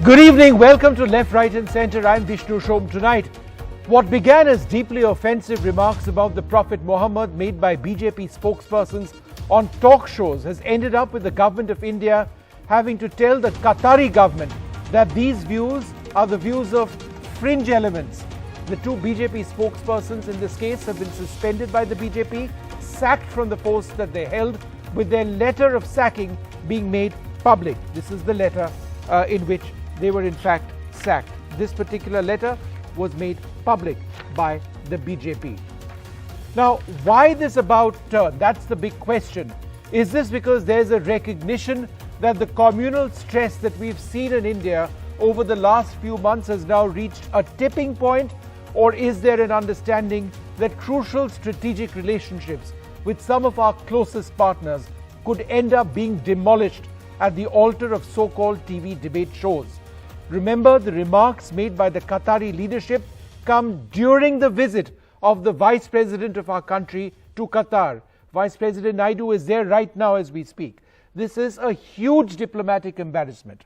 Good evening, welcome to Left, Right and Centre. I'm Vishnu Shom. Tonight, what began as deeply offensive remarks about the Prophet Muhammad made by BJP spokespersons on talk shows has ended up with the government of India having to tell the Qatari government that these views are the views of fringe elements. The two BJP spokespersons in this case have been suspended by the BJP, sacked from the posts that they held, with their letter of sacking being made public. This is the letter in which they were in fact sacked. This particular letter was made public by the BJP. Now, why this about turn? That's the big question. Is this because there's a recognition that the communal stress that we've seen in India over the last few months has now reached a tipping point? Or is there an understanding that crucial strategic relationships with some of our closest partners could end up being demolished at the altar of so-called TV debate shows? Remember, the remarks made by the Qatari leadership come during the visit of the Vice President of our country to Qatar. Vice President Naidu is there right now as we speak. This is a huge diplomatic embarrassment.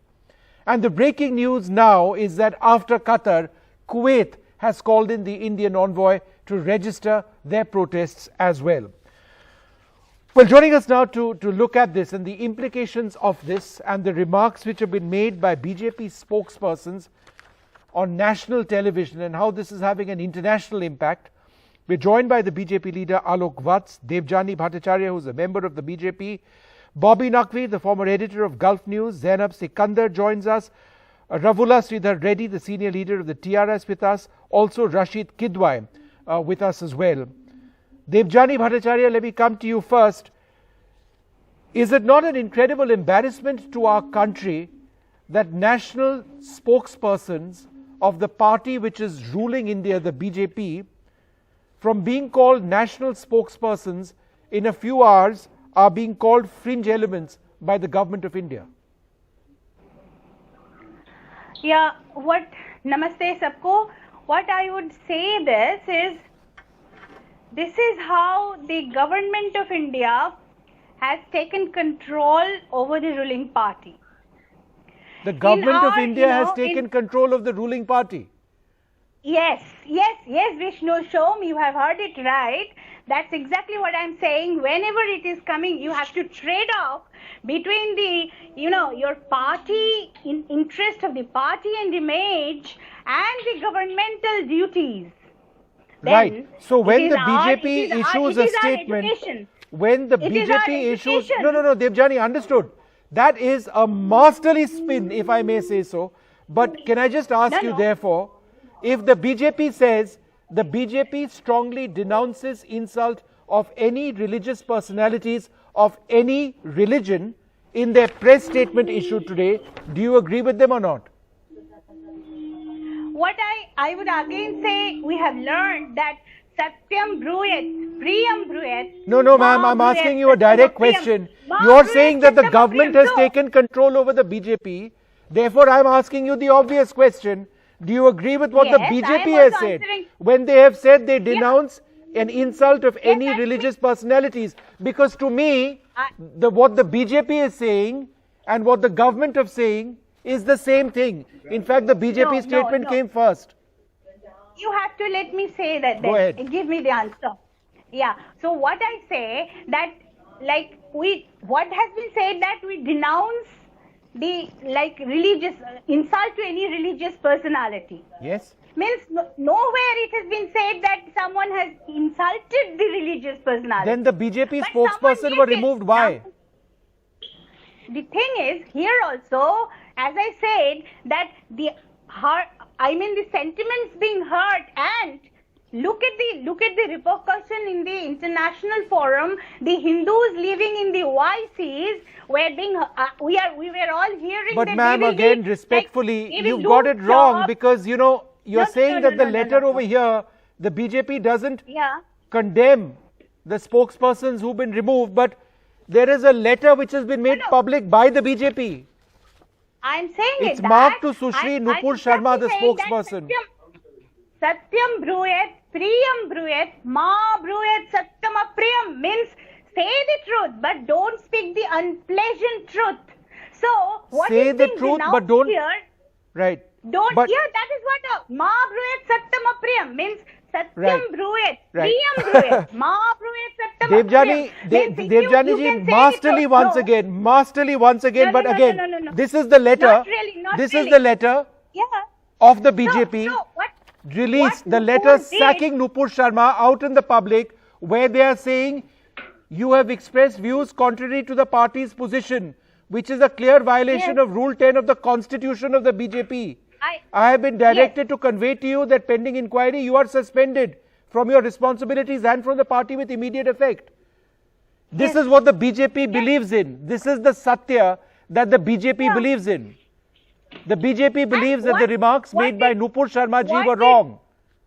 And the breaking news now is that after Qatar, Kuwait has called in the Indian envoy to register their protests as well. Well, joining us now to look at this and the implications of this and the remarks which have been made by BJP spokespersons on national television and how this is having an international impact, we're joined by the BJP leader Alok Vats, Devjani Bhattacharya, who's a member of the BJP, Bobby Naqvi, the former editor of Gulf News, Zainab Sikandar joins us, Ravula Sridhar Reddy, the senior leader of the TRS with us, also Rashid Kidwai with us as well. Devjani Bhattacharya, let me come to you first. Is it not an incredible embarrassment to our country that national spokespersons of the party which is ruling India, the BJP, from being called national spokespersons in a few hours are being called fringe elements by the government of India? Yeah, Namaste sabko. What I would say this is how the government of India has taken control over the ruling party. The government of India has taken control of the ruling party. Yes, Vishnu Shom, you have heard it right. That's exactly what I'm saying. Whenever it is coming, you have to trade off between the, your party, interest of the party and image and the governmental duties. Right. So when the BJP issues a statement, when the BJP issues, no, Devjani, understood. That is a masterly spin, if I may say so. But can I just ask you, therefore, if the BJP says the BJP strongly denounces insult of any religious personalities of any religion in their press statement issued today, do you agree with them or not? What I would again say, we have learned that Satyam Bruyat, Priyam Bruyat. No, ma'am, I'm asking you a direct question. You're saying that the government has taken control over the BJP. Therefore, I'm asking you the obvious question. Do you agree with what the BJP has said? When they have said they denounce an insult of any religious personalities. Because to me, what the BJP is saying and what the government is saying is the same thing. In fact, the BJP statement came first. You have to let me say that then. Go ahead. Give me the answer. Yeah. So what I say that what has been said that we denounce the religious insult to any religious personality. Yes. Means nowhere it has been said that someone has insulted the religious personality. Then the BJP spokesperson were removed. Why? The thing is, here also, as I said, that the sentiments being hurt, and look at the repercussion in the international forum. The Hindus living in the YCs were being we were all hearing. But ma'am, again, respectfully, you've got it wrong because you're saying that the letter over here, the BJP doesn't condemn the spokespersons who've been removed, but there is a letter which has been made public by the BJP. I'm saying it's marked to Sushri Nupur Sharma, the spokesperson. Satyam Bruyat, Priyam Bruyat, Ma Bruyat, Satyam Apriyam means say the truth, but don't speak the unpleasant truth. So, what say the truth, but don't. Here, Right. Don't, But, that is what ma bruyat sattam apriyam means. Satyam Right. bruyat, Right. priyam bruyat, ma bruyat sattam Devjani, apriyam. Means if Devjani you ji, can say masterly it, once no. again, masterly once again, No, but no, no, again, no, no, no. this is the letter, Not really, not this really. is the letter Yeah. of the BJP So what? released, what the Nupur letter did- sacking Nupur Sharma out in the public, where they are saying, you have expressed views contrary to the party's position, which is a clear violation Yes. of Rule 10 of the Constitution of the BJP. I- I have been directed to convey to you that pending inquiry, you are suspended from your responsibilities and from the party with immediate effect. This Yes. is what the BJP believes in. This is the Satya that the BJP believes in. The BJP believes that the remarks made by Nupur Sharma ji what were did- wrong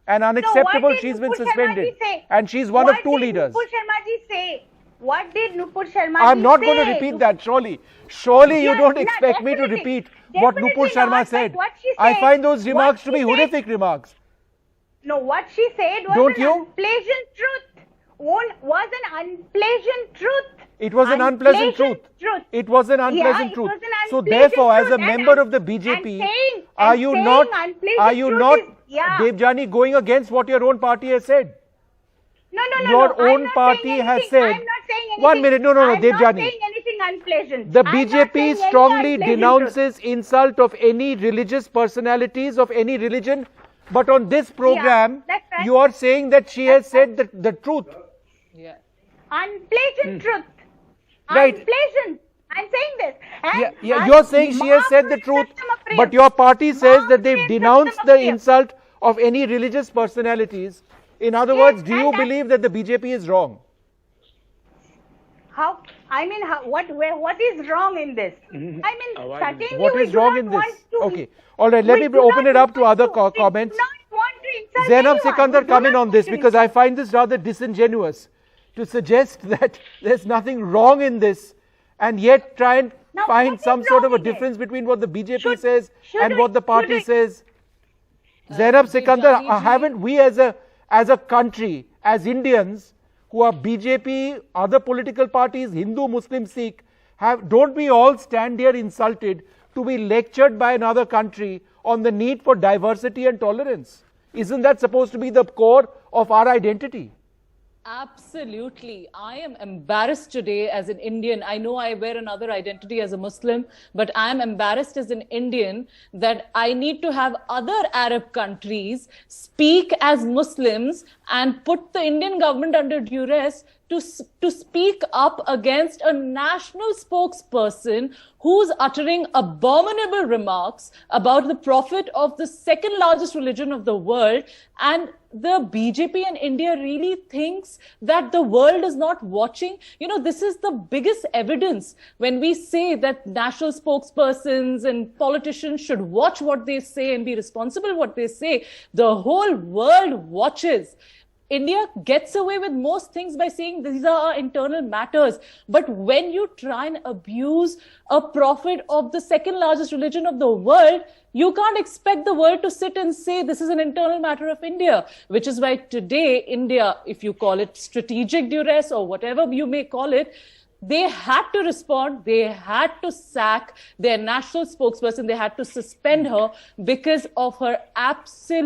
and So unacceptable. what did She's been Nupur Sharma suspended. ji say? And she's one of two leaders. What did Nupur Sharma ji say? What did Nupur Sharma I'm ji not say? going to repeat that, surely. Surely you Yeah, don't no, expect me to definitely. repeat what Definitely Nupur Sharma not, but said. what she I said- find those what remarks to she be said- horrific remarks. No, what she said was Don't an you? unpleasant truth. Was an unpleasant truth. It was an unpleasant truth. It was an unpleasant it truth. was an So unpleasant therefore, as a truth. member And of the I'm BJP, saying- are I'm you saying not, unpleasant are you truth not, is- yeah. Devjani, going against what your own party has said? No, Your no, I'm own not party saying has anything. said- I'm not saying anything. 1 minute, no, I'm Devjani. not saying anything unpleasant. The I'm not BJP saying any strongly unpleasant denounces insult of any religious personalities of any religion. But on this program, that's right. you are saying that she has said the truth. truth. Unpleasant truth. Right. Unpleasant. I'm saying this. And You're saying she has said the truth, but your party says that they've denounced the insult of any religious personalities. In other Yes, words, do you and that- believe that the BJP is wrong? How? I mean, what is wrong in this? I mean, certainly What we is do wrong not in this? want to- Okay. All right, let we me do open not it up to want other we do comments. not want to insult Zainab anyone. Sikandar, We do come in not on want this to because I find this rather disingenuous to suggest that there's nothing wrong in this and yet try and Now, find what is some sort of a wrong in it? difference between what the BJP Should- says should and we- what the party should we- says. Zainab Sikandar, Devjani ji- haven't we as a country, as Indians who are BJP, other political parties, Hindu, Muslim, Sikh, don't we all stand here insulted to be lectured by another country on the need for diversity and tolerance? Isn't that supposed to be the core of our identity? Absolutely. I am embarrassed today as an Indian. I know I wear another identity as a Muslim, but I am embarrassed as an Indian that I need to have other Arab countries speak as Muslims and put the Indian government under duress to speak up against a national spokesperson who's uttering abominable remarks about the prophet of the second largest religion of the world. And the BJP in India really thinks that the world is not watching. You know, this is the biggest evidence when we say that national spokespersons and politicians should watch what they say and be responsible what they say. The whole world watches. India gets away with most things by saying these are our internal matters. But when you try and abuse a prophet of the second largest religion of the world, you can't expect the world to sit and say this is an internal matter of India, which is why today India, if you call it strategic duress or whatever you may call it, they had to respond. They had to sack their national spokesperson. They had to suspend her because of her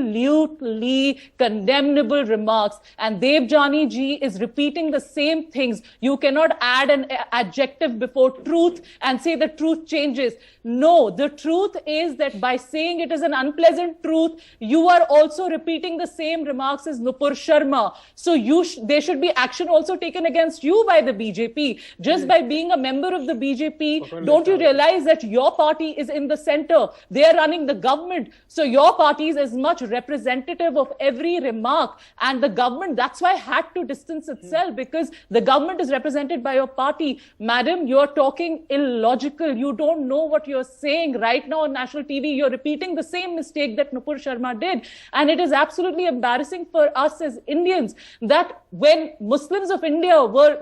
absolutely condemnable remarks. And Devjani ji is repeating the same things. You cannot add an adjective before truth and say the truth changes. No, the truth is that by saying it is an unpleasant truth, you are also repeating the same remarks as Nupur Sharma. So there should be action also taken against you by the BJP. Just by being a member of the BJP, don't you realize that your party is in the center? They are running the government. So your party is as much representative of every remark. And the government, that's why had to distance itself, because the government is represented by your party. Madam, you're talking illogical. You don't know what you're saying right now on national TV. You're repeating the same mistake that Nupur Sharma did. And it is absolutely embarrassing for us as Indians that when Muslims of India were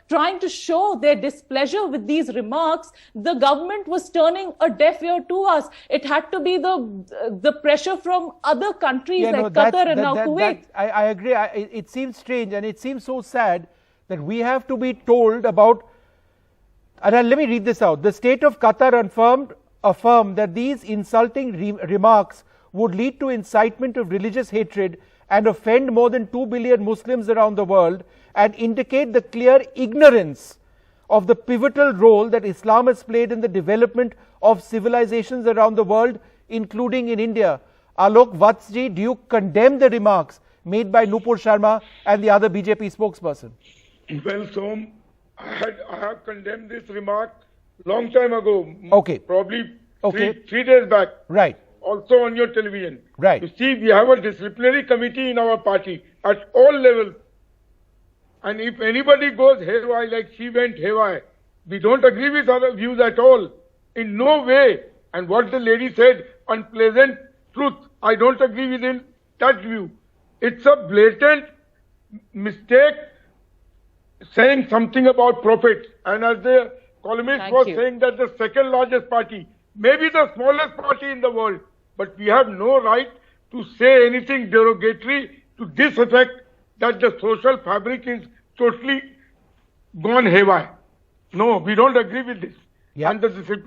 trying to show their displeasure with these remarks, the government was turning a deaf ear to us. It had to be the pressure from other countries like Qatar and now Kuwait. I agree. It seems strange and it seems so sad that we have to be told about. And let me read this out. The state of Qatar affirmed affirm that these insulting remarks would lead to incitement of religious hatred and offend more than 2 billion Muslims around the world and indicate the clear ignorance of the pivotal role that Islam has played in the development of civilizations around the world, including in India. Alok Vatsji, do you condemn the remarks made by Nupur Sharma and the other BJP spokesperson? Well, Som, I have condemned this remark long time ago. Okay. Probably Okay. three days back. Right. Also on your television. Right. You see, we have a disciplinary committee in our party at all levels. And if anybody goes haywire like she went haywire, we don't agree with other views at all. In no way. And what the lady said, unpleasant truth, I don't agree with that view. It's a blatant mistake saying something about Prophet. And as the columnist was saying that the second largest party, maybe the smallest party in the world, but we have no right to say anything derogatory to this effect that the social fabric is totally gone haywire. No, we don't agree with this. Yeah. And the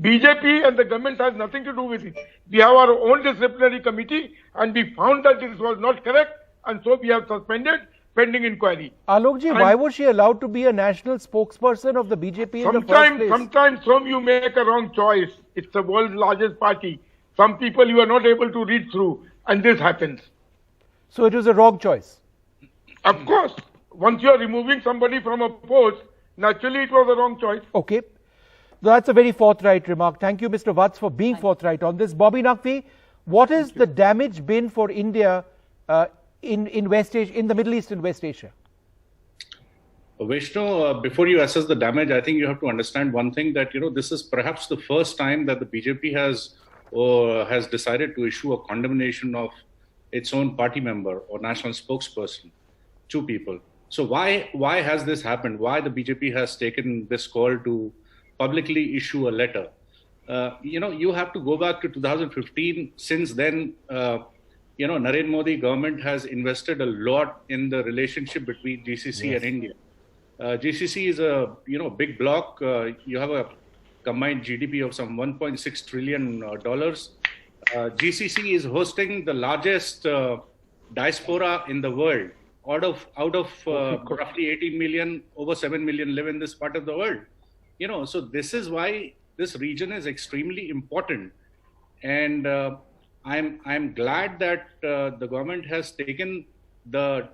BJP and the government has nothing to do with it. We have our own disciplinary committee and we found that this was not correct and so we have suspended pending inquiry. Alokji, why was she allowed to be a national spokesperson of the BJP in the first place? Sometimes you make a wrong choice. It's the world's largest party. Some people you are not able to read through and this happens. So it was a wrong choice? Of course. Once you are removing somebody from a post, naturally it was a wrong choice. Okay. That's a very forthright remark. Thank you, Mr. Vats, for being forthright on this. Bobby Naqvi, what has the damage been for India in West Asia, in the Middle East and West Asia? Vishnu, before you assess the damage, I think you have to understand one thing, that this is perhaps the first time that the BJP has decided to issue a condemnation of its own party member or national spokesperson, two people. So why has this happened? Why the BJP has taken this call to publicly issue a letter? You have to go back to 2015. Since then, Narendra Modi government has invested a lot in the relationship between GCC and India. GCC is a big bloc. You have a combined GDP of some $1.6 trillion. GCC is hosting the largest diaspora in the world. Out of roughly 18 million, over 7 million live in this part of the world. So this is why this region is extremely important. And I'm glad that the government has taken the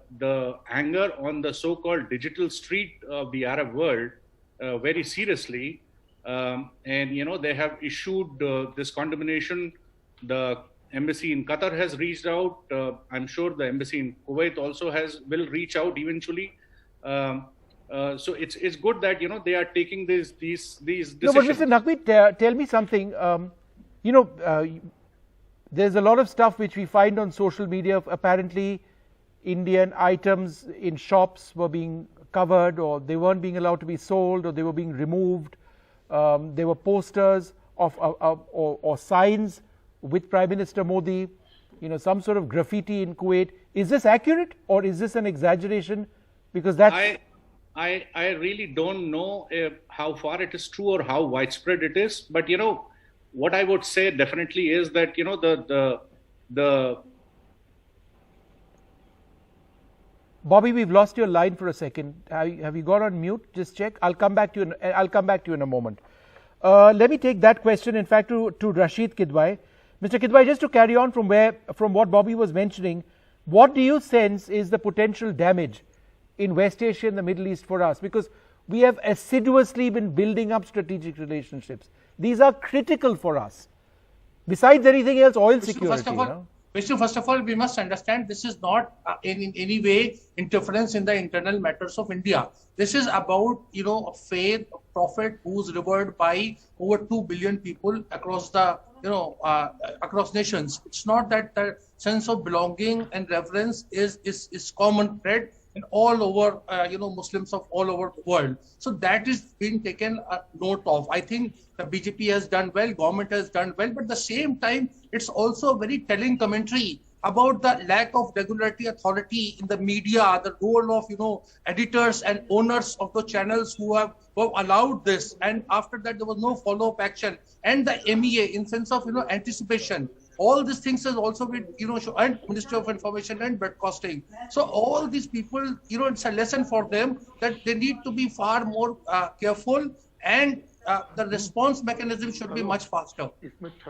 anger on the so-called digital street of the Arab world very seriously. And they have issued this condemnation. The embassy in Qatar has reached out. I'm sure the embassy in Kuwait also will reach out eventually. So it's good that they are taking these decisions. No, but Mr. Naqvi, tell me something. There's a lot of stuff which we find on social media. Apparently, Indian items in shops were being covered, or they weren't being allowed to be sold, or they were being removed. There were posters or signs with Prime Minister Modi, some sort of graffiti in Kuwait. Is this accurate or is this an exaggeration? Because that's... I really don't know how far it is true or how widespread it is. But, what I would say definitely is that, the Bobby, we've lost your line for a second. Have you gone on mute? Just check. I'll come back to you in a moment. Let me take that question, in fact, to Rashid Kidwai. Mr. Kidwai, just to carry on from what Bobby was mentioning, what do you sense is the potential damage in West Asia and the Middle East for us? Because we have assiduously been building up strategic relationships. These are critical for us. Besides anything else, oil security. Vishnu, first of all, we must understand this is not in any way interference in the internal matters of India. This is about, a faith, a prophet who's revered by over 2 billion people across the, across nations. It's not that the sense of belonging and reverence is common thread in all over, Muslims of all over the world. So that is being taken a note of. I think the BJP has done well, government has done well, but at the same time, it's also a very telling commentary about the lack of regulatory authority in the media, the role of editors and owners of the channels who have allowed this, and after that there was no follow-up action, and the MEA in sense of anticipation. All these things has also been and Ministry of Information and Broadcasting. So all these people, it's a lesson for them that they need to be far more careful, and the response mechanism should be much faster.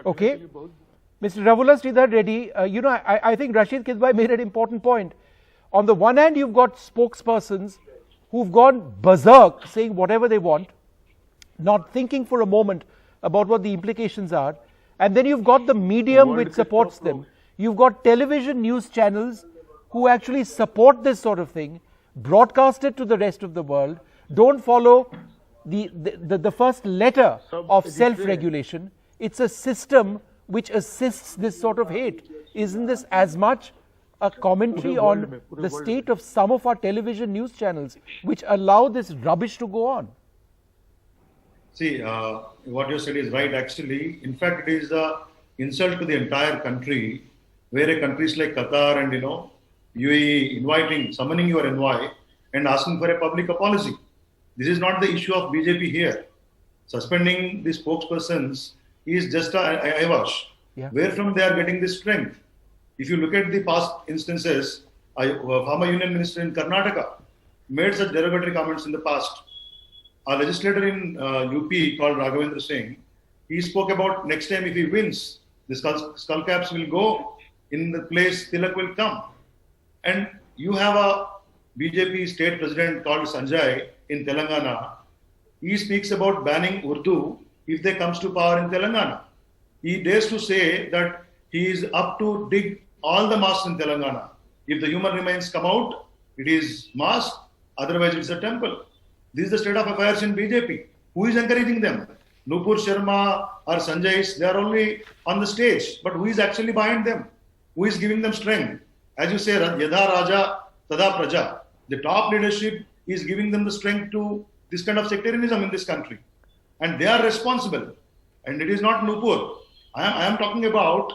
Okay. Mr. Ravula Sridhar Reddy, I think Rashid Kidwai made an important point. On the one hand, you've got spokespersons who've gone berserk, saying whatever they want, not thinking for a moment about what the implications are. And then you've got the medium which supports them. You've got television news channels who actually support this sort of thing, broadcast it to the rest of the world, don't follow the first letter of self-regulation. It's a system which assists this sort of hate. Isn't this as much a commentary on the state of some of our television news channels which allow this rubbish to go on? See, what you said is right actually. In fact, it is an insult to the entire country, where countries like Qatar and UAE summoning your envoy and asking for a public apology. This is not the issue of BJP here. Suspending the spokespersons is just a eyewash. Yeah. Where from they are getting this strength? If you look at the past instances, a former union minister in Karnataka made such derogatory comments in the past. A legislator in UP called Raghavendra Singh, he spoke about next time if he wins, the skull caps will go in the place Tilak will come. And you have a BJP state president called Sanjay in Telangana. He speaks about banning Urdu if they comes to power in Telangana. He dares to say that he is up to dig all the mosques in Telangana. If the human remains come out, it is mosque, otherwise it's a temple. This is the state of affairs in BJP. Who is encouraging them? Nupur Sharma or Sanjay, they are only on the stage, but who is actually behind them? Who is giving them strength? As you say, Yada Raja, Tada Praja. The top leadership is giving them the strength to this kind of sectarianism in this country. And they are responsible. And it is not Nupur. I am talking about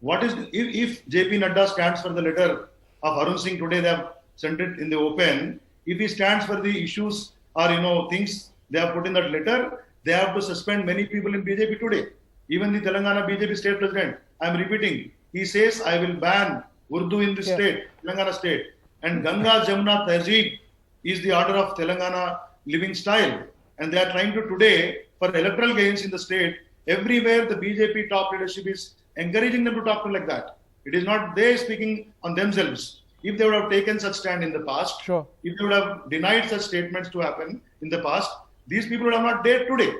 what is, if JP Nadda stands for the letter of Arun Singh today, they have sent it in the open. If he stands for the issues or things they have put in that letter, they have to suspend many people in BJP today. Even the Telangana BJP state president, I am repeating, he says, I will ban Urdu in this state, Telangana state. And Ganga Jamuna Tehzeeb is the order of Telangana living style. And they are trying to today, for electoral gains in the state, everywhere the BJP top leadership is encouraging them to talk like that. It is not they speaking on themselves. If they would have taken such stand in the past, if they would have denied such statements to happen in the past, these people would have not dared today.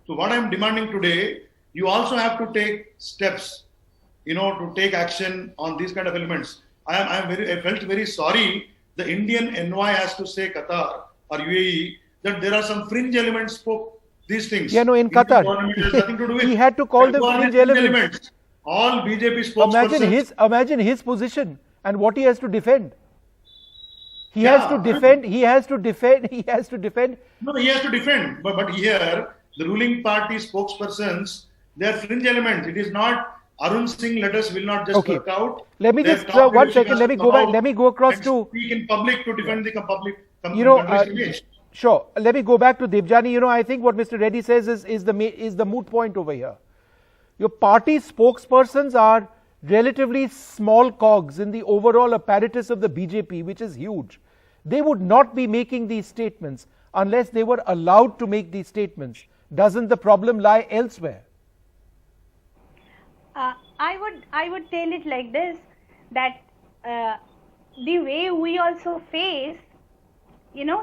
So what I am demanding today, you also have to take steps, to take action on these kind of elements. I felt very sorry. The Indian envoy has to say Qatar or UAE that there are some fringe elements for these things. Yeah, no, in Qatar, he had to call them fringe elements. All BJP spokespersons. Imagine his position and what he has to defend. He has to defend. No, he has to defend. But here, the ruling party spokespersons, they are fringe elements. It is not Arun Singh letters will not just work out. Let me just 1 second. Let me go back. Let me go across to speak in public to defend the public. Sure. Let me go back to Debjani. I think what Mr. Reddy says is the moot point over here. Your party spokespersons are relatively small cogs in the overall apparatus of the BJP, which is huge. They would not be making these statements unless they were allowed to make these statements. Doesn't the problem lie elsewhere? I would tell it like this, that the way we also face,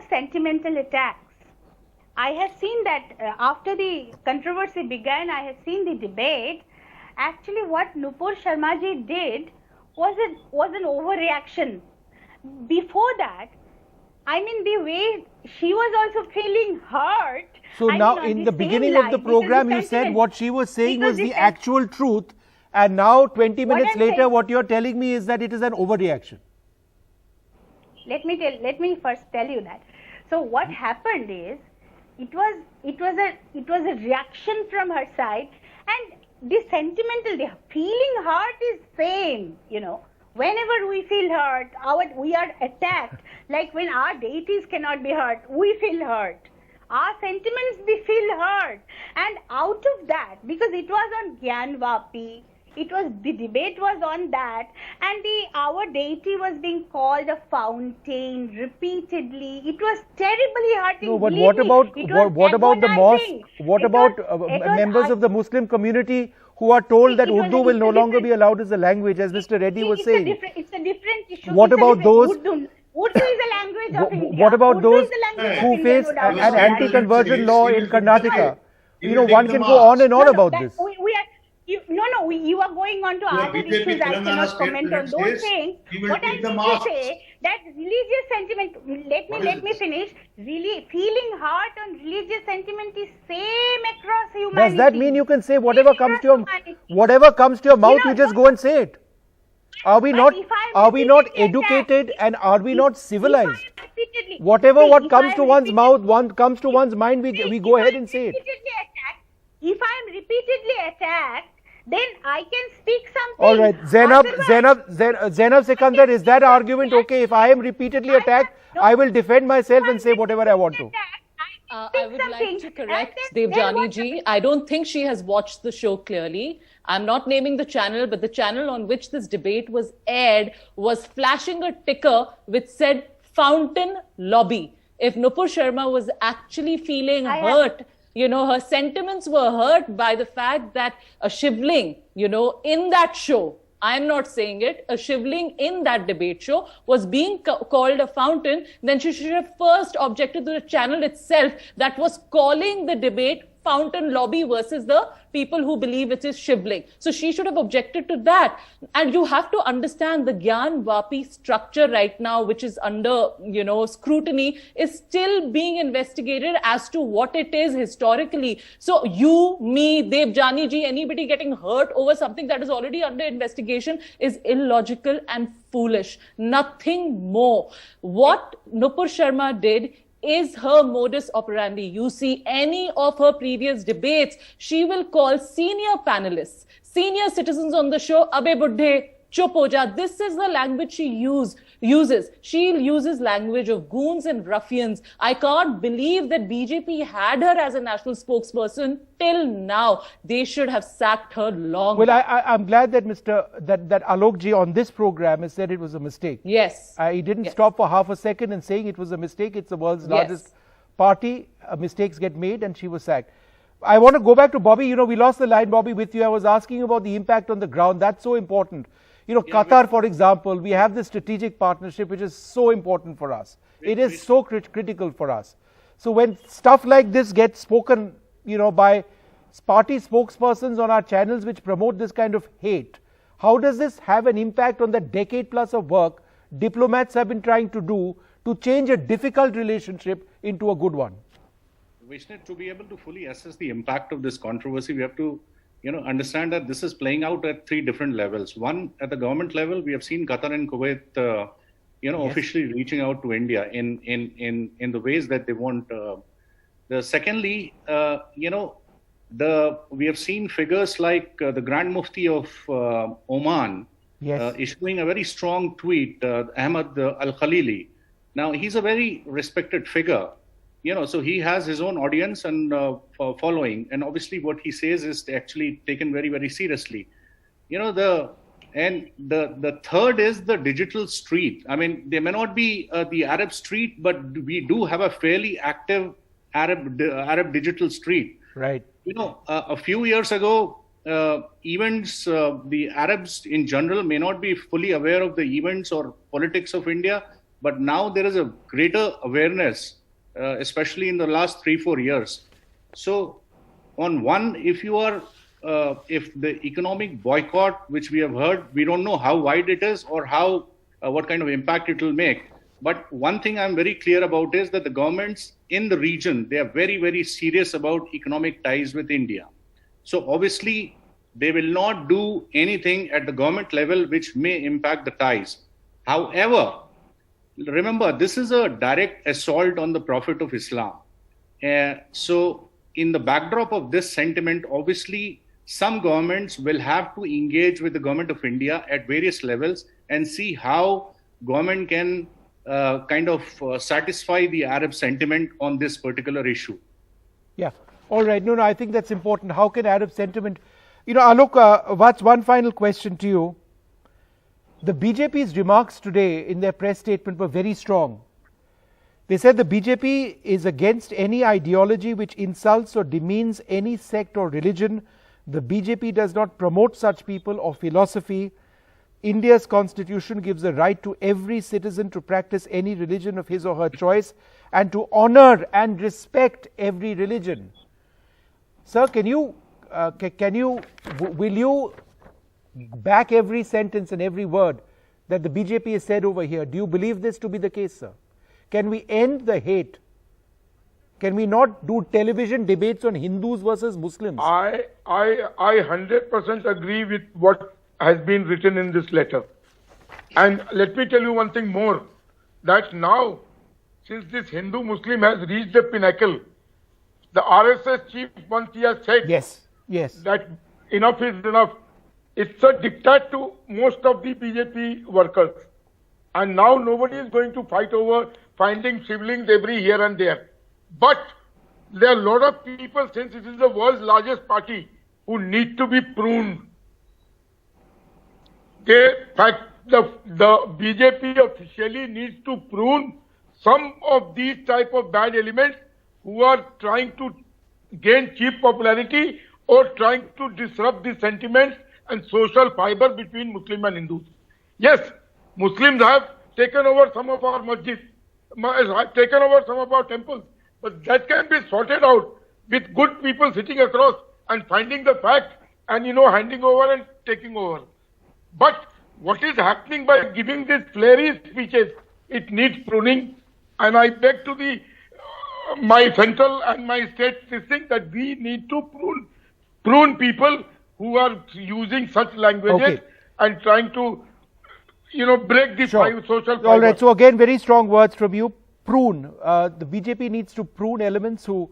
sentimental attacks. I have seen that after the controversy began, I have seen the debate. Actually, what Nupur Sharma ji did was an overreaction. Before that, the way she was also feeling hurt. So now, in the beginning of the program, you said what she was saying was the actual truth, and now 20 minutes later, what you're telling me is that it is an overreaction. Let me first tell you that. So what happened is, it was a reaction from her side, and the sentimental, the feeling hurt is same, whenever we feel hurt, we are attacked. Like when our deities cannot be hurt, we feel hurt. Our sentiments we feel hurt. And out of that, because it was on Gyan Vapi, the debate was on that, and our deity was being called a fountain repeatedly. It was terribly hurting. No, but what about the mosque? What about members of the Muslim community who are told that Urdu will no longer be allowed as a language, as Mr. Reddy was saying? It's a different issue. What about those? Urdu is a language of India. What about those who face an anti-conversion law in Karnataka? One can go on and on about this. You are going on to other issues. I cannot comment on those things. What I mean to say that religious sentiment. Let me finish. Really, feeling hurt on religious sentiment is same across humanity. Does that mean you can say whatever comes to your mouth? You just go and say it. Are we not educated and are we not civilized? What comes to one's mouth, comes to one's mind, we go ahead and say it. If I am repeatedly attacked, then I can speak something. All right, Zainab Sikandar, is that argument okay? If I am repeatedly attacked, I will defend myself and say whatever I want to. I would like to correct Devjani ji. I don't think she has watched the show clearly. I'm not naming the channel, but the channel on which this debate was aired was flashing a ticker which said Fountain Lobby. If Nupur Sharma was actually feeling hurt, her sentiments were hurt by the fact that a shivling, in that show, I'm not saying it, a shivling in that debate show was being called a fountain, then she should have first objected to the channel itself that was calling the debate Fountain Lobby versus the people who believe it is shivling. So she should have objected to that. And you have to understand the Gyan Vapi structure right now, which is under, scrutiny, is still being investigated as to what it is historically. So you, me, Devjani ji, anybody getting hurt over something that is already under investigation is illogical and foolish. Nothing more. What Nupur Sharma did is her modus operandi. You see any of her previous debates, she will call senior panelists, senior citizens on the show, Abe Buddhe, Chup ho ja. This is the language she uses. She uses language of goons and ruffians. I can't believe that BJP had her as a national spokesperson till now. They should have sacked her long Well, I'm glad that that Alok ji on this program has said it was a mistake. Yes. He didn't stop for half a second and saying it was a mistake. It's the world's largest party. Mistakes get made and she was sacked. I want to go back to Bobby. We lost the line, Bobby, with you. I was asking about the impact on the ground. That's so important. Qatar, for example, we have this strategic partnership which is so important for us. It is so critical for us. So when stuff like this gets spoken, by party spokespersons on our channels which promote this kind of hate, how does this have an impact on the decade plus of work diplomats have been trying to do to change a difficult relationship into a good one? Vishnu, to be able to fully assess the impact of this controversy, we have to understand that this is playing out at three different levels. One, at the government level, we have seen Qatar and Kuwait, officially reaching out to India in the ways that they want. Secondly, we have seen figures like the Grand Mufti of Oman issuing a very strong tweet, Ahmad Al-Khalili. Now, he's a very respected figure. So he has his own audience and following, and obviously what he says is actually taken very, very seriously. The third is the digital street. I mean, there may not be the Arab street, but we do have a fairly active Arab digital street. Right. A few years ago, events, the Arabs in general may not be fully aware of the events or politics of India, but now there is a greater awareness. Especially in the last 3-4 years. So on one, if the economic boycott, which we have heard, we don't know how wide it is or what kind of impact it will make. But one thing I'm very clear about is that the governments in the region, they are very, very serious about economic ties with India. So obviously, they will not do anything at the government level which may impact the ties. However, remember, this is a direct assault on the Prophet of Islam. So in the backdrop of this sentiment, obviously, some governments will have to engage with the government of India at various levels and see how government can satisfy the Arab sentiment on this particular issue. Yeah. All right. No, I think that's important. How can Arab sentiment... Alok, what's one final question to you? The BJP's remarks today in their press statement were very strong. They said the BJP is against any ideology which insults or demeans any sect or religion. The BJP does not promote such people or philosophy. India's constitution gives a right to every citizen to practice any religion of his or her choice and to honor and respect every religion. Sir, will you back every sentence and every word that the BJP has said over here? Do you believe this to be the case, sir? Can we end the hate? Can we not do television debates on Hindus versus Muslims? I 100% agree with what has been written in this letter. And let me tell you one thing more, that now, since this Hindu-Muslim has reached the pinnacle, the RSS chief once he has said yes, that enough is enough. It's a diktat to most of the BJP workers. And now nobody is going to fight over finding siblings every here and there. But there are a lot of people, since it is the world's largest party, who need to be pruned. The BJP officially needs to prune some of these type of bad elements who are trying to gain cheap popularity or trying to disrupt the sentiments and social fiber between Muslim and Hindus. Yes, Muslims have taken over some of our masjids, have taken over some of our temples, but that can be sorted out with good people sitting across and finding the facts and, handing over and taking over. But what is happening by giving these flary speeches, it needs pruning. And I beg to my central and my state system that we need to prune people who are using such languages and trying to, break the social fiber. All right. So again, very strong words from you. Prune. The BJP needs to prune elements who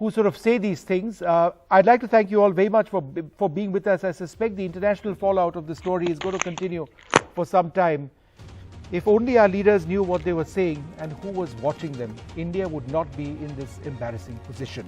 sort of say these things. I'd like to thank you all very much for being with us. I suspect the international fallout of the story is going to continue for some time. If only our leaders knew what they were saying and who was watching them, India would not be in this embarrassing position.